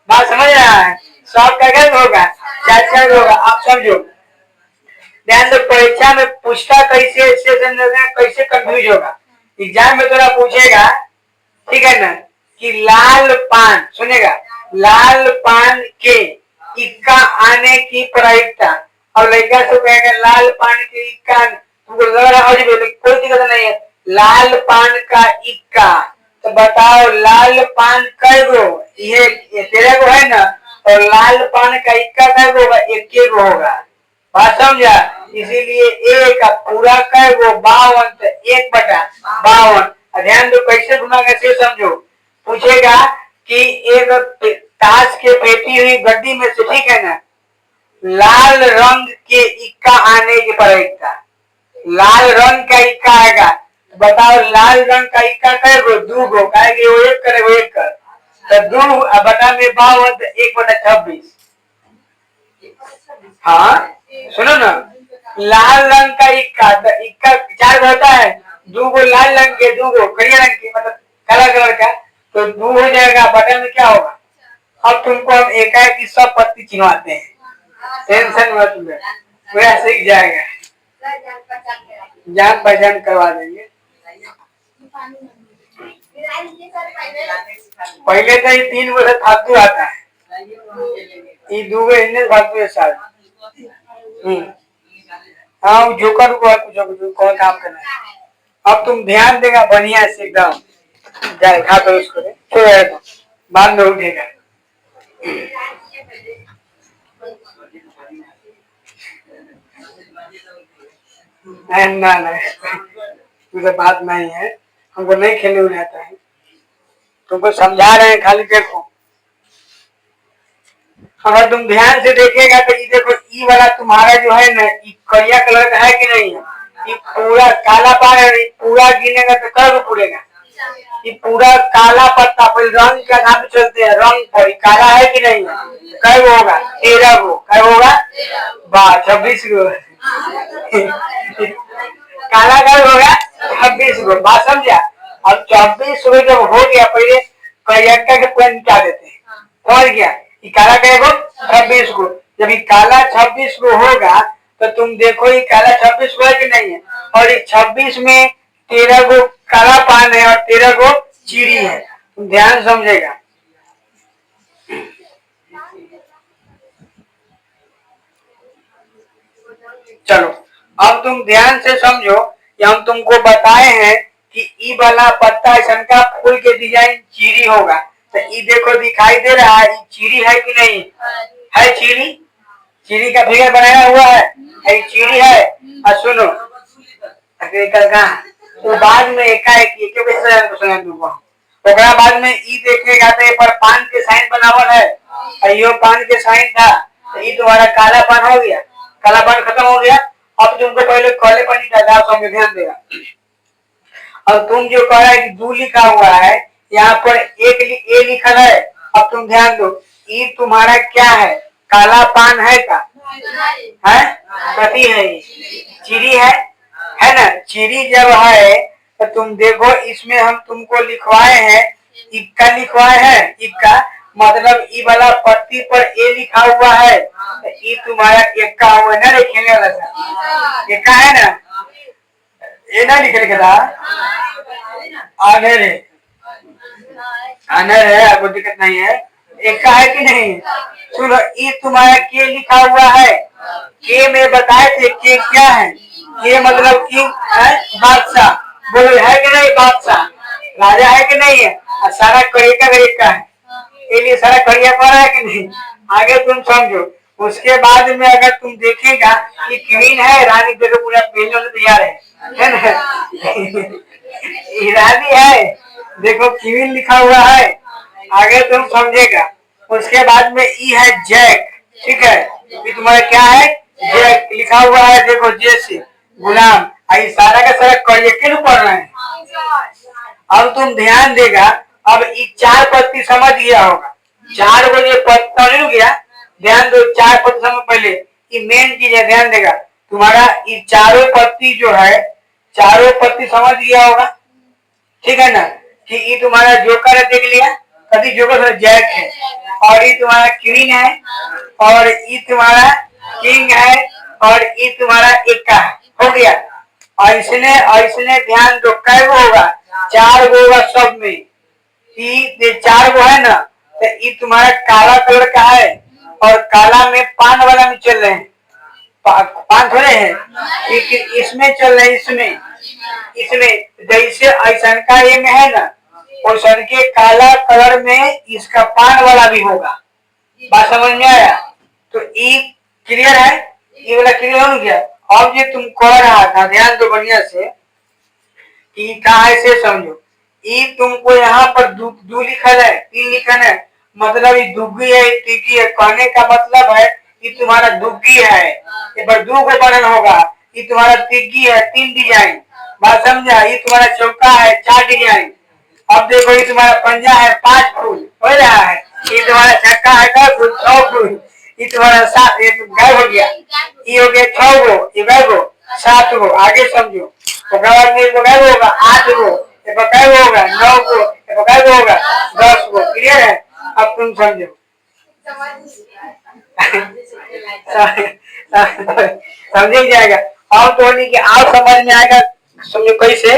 बात समझ रहा है? सब क्या होगा? 4 गो होगा। आप समझो, ध्यान दो। परीक्षा में पूछता कैसे, कैसे कंफ्यूज होगा। एग्जाम में थोड़ा पूछेगा, ठीक है ना, कि लाल पान, सुनेगा, लाल पान के इक्का आने की प्रायिकता। और लड़का से कहेगा लाल पान के इक्का, तुमको लग रहा है कोई दिक्कत नहीं है, लाल पान का इक्का। तो बताओ लाल पान कै गो? ये 13 गो है ना, और लाल पान का इक्का कै गो होगा? 1 गो होगा। बात समझा? इसीलिए एक पूरा कै गो? 52, तो 1/52। ध्यान दो कैसे घुमा, कैसे समझो। पूछेगा कि एक ताश के फेंटी हुई गड्डी में से, ठीक है ना, लाल रंग के इक्का आने की प्रायिकता। लाल रंग का इक्का आएगा, बताओ लाल रंग का इक्का कै गो? 2 गो। कहेगी वो एक करे, वो एक कर, तो 2 बटा में 52, तो 1/26। हाँ सुनो ना, लाल रंग का इक्का, तो इक्का 4 होता है, 2 गो लाल रंग के, 2 गो करिया रंग के, मतलब काला कलर का, तो 2 हो जाएगा। बटन में क्या होगा? अब तुमको हम एकाएक की सब पत्ती चिन्हवाते हैं, टेंशन मत लो, पूरा सीख जाएगा, जान पहचान करवा देंगे। पहले तो ये 3 गो से फालतू आता है, ये 2 गो इन्हें फालतू है साल। हाँ, जोकर को कुछ कौन काम करना है। अब तुम ध्यान देगा बढ़िया से एकदम, जाए खा तो उसको तो बाद में उठेगा। ना ना, तुझे बात नहीं है, हमको नहीं खेलने में आता है, तुमको समझा रहे हैं, खाली देखो। अगर तुम ध्यान से देखेगा तो ये देखो, ई वाला तुम्हारा जो है ना, ये करिया कलर का है कि नहीं है? ये पूरा काला पार है, पूरा गिनेगा तो कब पूरेगा? ये पूरा काला पत्ता, फिर रंग का नाम चलते हैं, रंग पर काला है कि नहीं है? कई होगा? 13 गो। कई होगा? 26 गो। काला कई होगा? 26 गो। बात समझा? अब 24 को जब हो गया पहले करियक्का के पूरा निकाल देते हैं, समझ गया? ये काला करेगो 26 को, जब ये काला 26 को होगा तो तुम देखो ये काला 26 को है कि नहीं है, और ये 26 में 13 को काला पान है और 13 को चीरी है, तुम ध्यान समझेगा। चलो अब तुम ध्यान से समझो कि हम तुमको बताए हैं कि ई वाला पत्ता ऐसा का फूल के डिजाइन चीरी होगा, तो ई देखो दिखाई दे रहा है, चीरी है कि नहीं है? चीरी, चीरी का फिगर बनाया हुआ है, चीरी है। और सुनो तो बाद में एकाएक बाद में ई देखेगा तो ये पर पान के साइन बनावल है, और यो पान के साइन था, तो ये तुम्हारा काला पान हो गया, काला पान खत्म हो गया। अब तुमको पहले काले पानी का दाव ध्यान देगा। अब तुम जो कह रहा है कि 2 लिखा हुआ है, यहाँ पर ए लिखा है। अब तुम ध्यान दो, ई तुम्हारा क्या है? काला पान है का है? कथी है? चीरी है ना? चीरी जब है तो तुम देखो इसमें हम तुमको लिखवाए हैं, इक्का लिखवाए हैं, इक्का मतलब ई वाला पत्ती पर ए लिखा हुआ है, तो ई तुम्हारा इक्का हुआ ना, लिखने वाला था इक्का है ना, ये ना लिखने का था आनर है, आनर है, आपको दिक्कत नहीं है, इक्का है कि नहीं? सुनो ई तुम्हारा के लिखा हुआ है, के में बताए थे के क्या है? के मतलब किंग है, बादशाह, बोलो है कि नहीं? बादशाह राजा है कि नहीं है? और सारा करिया का है, ये लिए सारा करिया पर है कि नहीं? आगे तुम समझो। उसके बाद में अगर तुम देखेगा कि क्वीन है, रानी देखो पूरा पहले तैयार है ना? रानी है, देखो क्वीन लिखा हुआ है, आगे तुम समझेगा। उसके बाद में ई है जैक, ठीक है? ये तुम्हारा क्या है? जैक लिखा हुआ है, देखो जैसे गुलाम, आई सारा का सारा करिया के पढ़ रहे हैं। अब तुम ध्यान देगा, अब ये 4 पत्ती समझ गया होगा, 4 को ये पत्ता नहीं गया, ध्यान दो 4 पत्ती समझ, पहले ये मेन चीज है, ध्यान देगा। तुम्हारा ये चारों पत्ती जो है, चारों पत्ती समझ गया होगा, ठीक है ना? कि ये तुम्हारा जोकर है, देख लिया कभी जोकर जैक है, और ये तुम्हारा क्वीन है, और ये तुम्हारा किंग है, और ये तुम्हारा इक्का है, हो गया। ऐसने ध्यान दो, कै गो होगा? 4 गो होगा सब में, ये 4 गो है ना, तो ये तुम्हारा काला कलर का है, और काला में पान वाला में चल रहे हैं, पान थोड़े हैं, इसमें चल रहे हैं, इसमें जैसे ऐसा का ये में है ना, और सन के काला कलर में इसका पान वाला भी होगा, बात समझ में आया? तो ये क्लियर है, ये वाला क्लियर हो गया। अब ये तुम कह रहा था, ध्यान दो बढ़िया से कि कहा है से समझो। ये तुमको यहाँ पर दू लिखा है, 3 लिखा है, मतलब ये दुग्गी है, तिग्गी है, कहने का मतलब है ये तुम्हारा दुग्गी है, ये पर 2 को बनन होगा, ये तुम्हारा तिग्गी है, 3 डिजाइन, बात समझा? ये तुम्हारा चौका है, 4 डिजाइन। अब देखो ये तुम्हारा पंजा है, 5 फूल हो रहा है, ये तुम्हारा छक्का है 10 फूल, 6 फूल, ये तुम्हारा 7 गाय हो गया, ये हो गया 6 गो, ये गाय गो 7 गो, आगे समझो। होगा 8 गो, होगा 9 गो, होगा 10 गो, क्लियर है? अब तुम समझो। समझ जाएगा। अब तो नहीं कि आप समझ में आएगा, समझो कैसे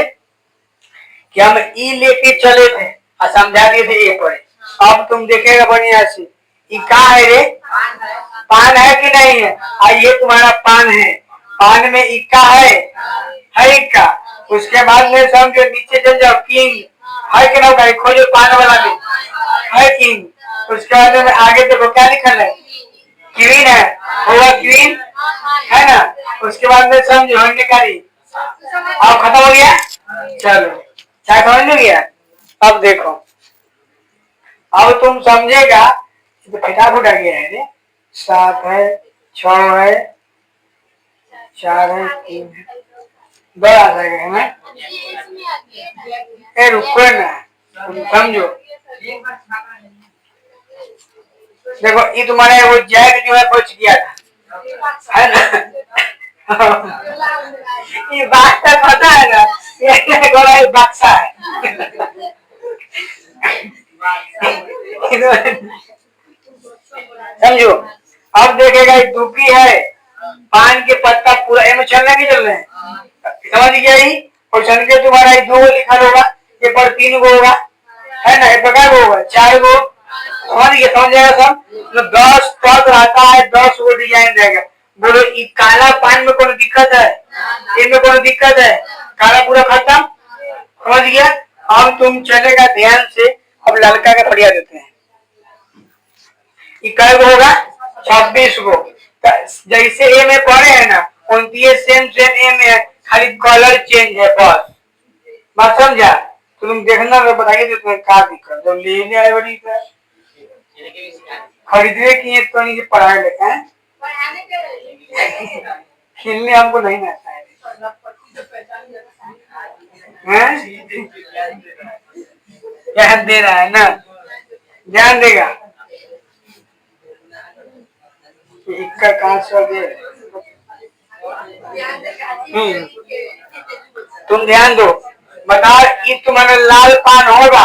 कि हम ई लेके चले थे और समझा दिए थे ये पढ़े। अब तुम देखेगा बढ़िया से, ये कहा है रे? पान है कि नहीं है? और ये तुम्हारा पान है, पान में इक्का है इक्का। उसके बाद में समझो नीचे चल जाओ, किंग है कि नहीं? खोजो पान वाला में है किंग। उसके बाद में आगे देखो क्या लिखा है? क्वीन है, होगा क्वीन है ना? उसके बाद में समझो हंडकारी, अब खत्म हो गया। चलो क्या समझ में गया? अब देखो, अब तुम समझेगा, तो फटाफट आ गया है रे, 7 है, 6 है, 4 है, 3 है, 2 आ जाएगा है ना? रुको ना, तुम समझो। देखो ये तुम्हारा वो जैक जो है बच गया था, है ना? ये बात तो पता है ना, ये बक्सा है। समझो। अब देखेगा दुखी है, पान के पत्ता पूरा एम चलने की चल रहे हैं, समझ गया ही। और सन के तुम्हारा दो लिखा होगा, ये पर 3 गो होगा, है ना, ये पका गो होगा 4 गो, समझ गया, समझ जाएगा सब। तो 10 पद रहता है, 10 गो डिजाइन रहेगा। बोलो काला पान में कोई दिक्कत है? इनमें कोई दिक्कत है? काला पूरा खत्म, समझ गया। अब तुम चलेगा ध्यान से, अब लड़का का बढ़िया देते हैं। कै गो होगा? 26 गो। जैसे ए में पढ़े है ना, 29 सेम ए में है, खाली कलर चेंज है बस। बात समझा? तो तुम देखना, बताइए तो तुम्हें क्या दिक्कत है। लेने आए बड़ी खरीदने की तो नहीं, पढ़ाई लेते हैं, खेलने हमको नहीं आता है। ध्यान दे रहा है ना, ध्यान देगा। इक्का कहाँ से दे? तुम ध्यान दो, बताओ ये तुम्हारा लाल पान होगा,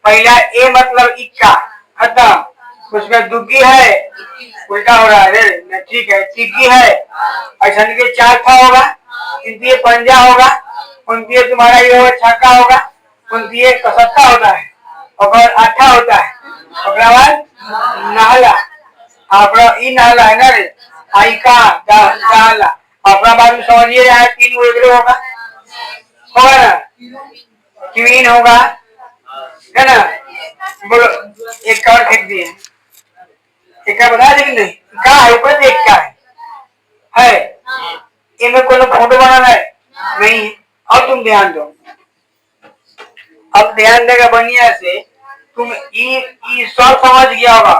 पहला ए मतलब इक्का खत्म, उसका दुग्गी है, उल्टा हो रहा है, ठीक है, टिक्की है, ऐसा के 4 था होगा, इनकी पंजा होगा, उनकी तुम्हारा ये होगा छक्का होगा, उनकी कसत्ता होता है, और आठा होता है, उसके बाद नहला, अपना ई नहला है ना रे, आई का नहला, अपना बाद में समझिए 3 गो होगा ना, क्वीन होगा, है ना। बोलो एक और फेंक दिए, एक का बता दे कि नहीं, का है ऊपर एक का है इनमें कोई फोटो बनाना है नहीं। अब तुम ध्यान दो, अब ध्यान देगा बढ़िया से, तुम ई सब समझ गया होगा।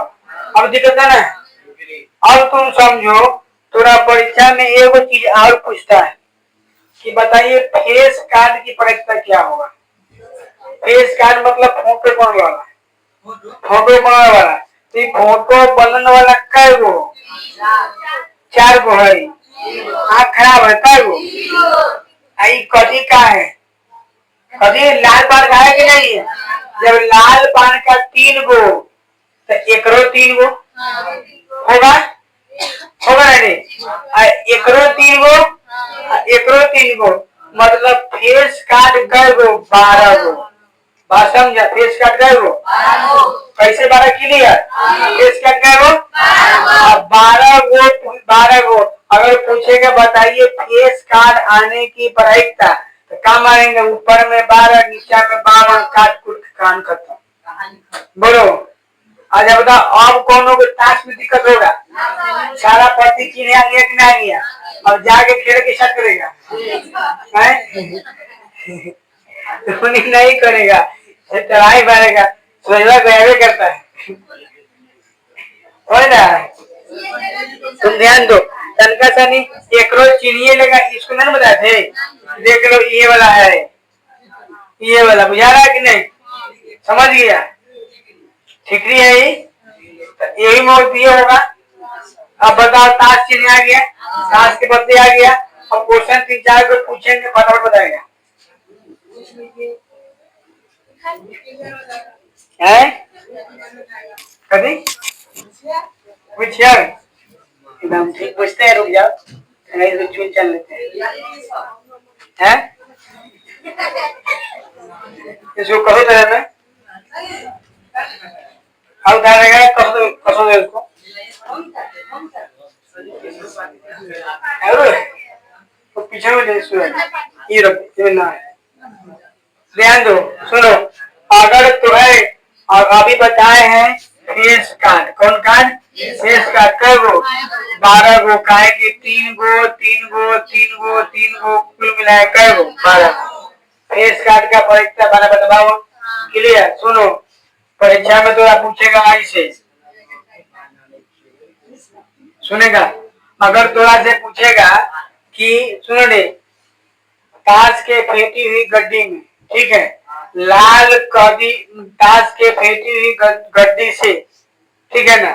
अब दिक्कत है ना, अब तुम समझो, थोड़ा परीक्षा में एक चीज और पूछता है कि बताइए फेस कार्ड की परीक्षा क्या होगा। फेस कार्ड मतलब फोटो बनने वाला, फोटो बनने वाला, तो फोटो बनने वाला कै गो? 4 गो है। आँख खराब है कै गो? आई कथी का है? कथी लाल पान का है कि नहीं है? जब लाल पान का 3 गो, तो एकरो 3 गो होगा, होगा नहीं? एकरो 3 गो, एकरो 3 गो, मतलब फेस कार्ड कै गो? 12 गो। बात समझा? फेस कार्ड कै गो? कैसे 12 क्लियर? फेस कार्ड कै गो? 12 गो, 12 गो। अगर पूछेगा बताइए फेस कार्ड आने की प्रायिकता, तो क्या मारेंगे? ऊपर में 12, नीचे में 12, काट कुट कान खत्म। बोलो अच्छा बताओ, अब कौन को टास्क में दिक्कत होगा? सारा पति चिन्ह आ गया कि नहीं गया? अब जाके खेल के साथ करेगा, नहीं करेगा, चढ़ाई मारेगा, सोचवा गया करता है ना। तुम ध्यान दो, तनका सनी एक रोज चिनिए लगा, इसको नहीं बताए थे, देख लो ये वाला है, ये वाला बुझा रहा है कि नहीं? समझ गया? ठीक है यही मौत ये होगा। अब बताओ ताश चिन्ह आ गया, ताश के पत्ते आ गया, अब क्वेश्चन 3-4 को पूछेंगे, फटाफट बताएगा है कभी एकदम ठीक पूछते हैं, रुक जाओ नहीं तो चुन चल लेते हैं, इसको कहो तरह में अब उठाएगा, कसो दे उसको, तो पीछे में ये रख ना है। ध्यान दो, सुनो, अगर तुम्हें और अभी बताए हैं फेस कार्ड, कौन कार्ड? फेस कार्ड कै गो? 12 गो, काहे की 3 गो 3 गो 3 गो 3 गो कुल मिलाए कै गो? 12 गो। फेस कार्ड का परीक्षा 12 बताओ, क्लियर? सुनो, परीक्षा में तो पूछेगा ऐसे, सुनेगा, अगर थोड़ा से पूछेगा कि सुनो रे, ताश के फेंटी हुई गड्डी में, ठीक है, लाल कदी ताश के फेंटी हुई गड्डी से, ठीक है ना,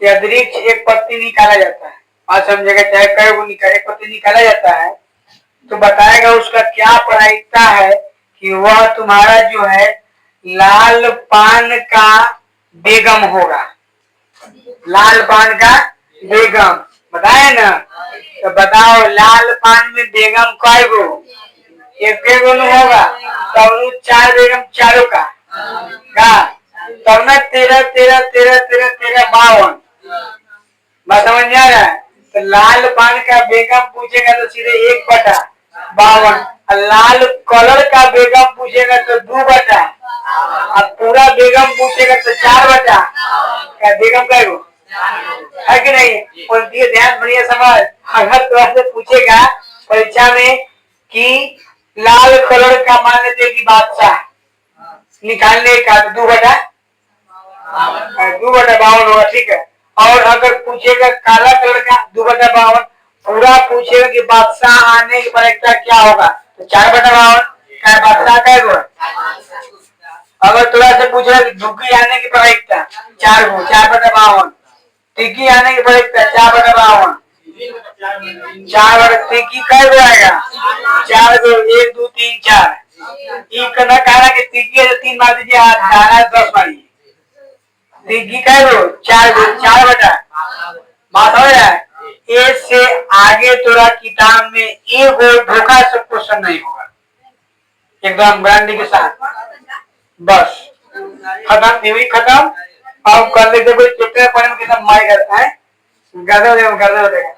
अतिरिक्त एक पत्ती निकाला जाता है, बात समझेगा, चाहे कई गो निकाले, एक पत्ती निकाला जाता है, तो बताएगा उसका क्या प्रायिकता है कि वह तुम्हारा जो है लाल पान का बेगम होगा। लाल पान का बेगम बताए ना। तो बताओ लाल पान में बेगम कई गो? एक गो होगा। तब 4 बेगम चारों का तब ना 13 13 13 13 13 52 बात समझ में आ रहा है। तो लाल पान का बेगम पूछेगा तो सीधे 1/52। लाल कलर का बेगम पूछेगा तो 2/, अब पूरा बेगम पूछेगा तो 4/। क्या बेगम का है कि नहीं? और ध्यान बढ़िया समझ। अगर तो ऐसे पूछेगा परीक्षा में कि लाल कलर का मान लेते कि बादशाह निकालने का 2/52 होगा, ठीक है। और अगर पूछेगा काला कलर का 2/52, पूरा पूछेगा कि बादशाह आने की प्रायिकता क्या होगा तो 4/52। क्या बादशाह का है? अगर थोड़ा से पूछेगा कि दुखी आने की प्रायिकता 4 गो 4/52, टिकी आने की प्रायिकता 4/52, 4 टिकी कै गो आएगा? 4 गो, 1 2 3 4। कहना कहा कि टिकी है तो 3 मार दीजिए, 10 मारिए। टिकी कै गो? 4 गो, 4/। बात हो जाए। ए से आगे तोरा किताब में एगो धोखा से क्वेश्चन नहीं होगा, एकदम गारंटी के साथ। बस खत्म, थ्योरी खत्म। अब कर लेते कोई चैप्टर पढ़ने में कितना मार करता है, गधे हो देगा।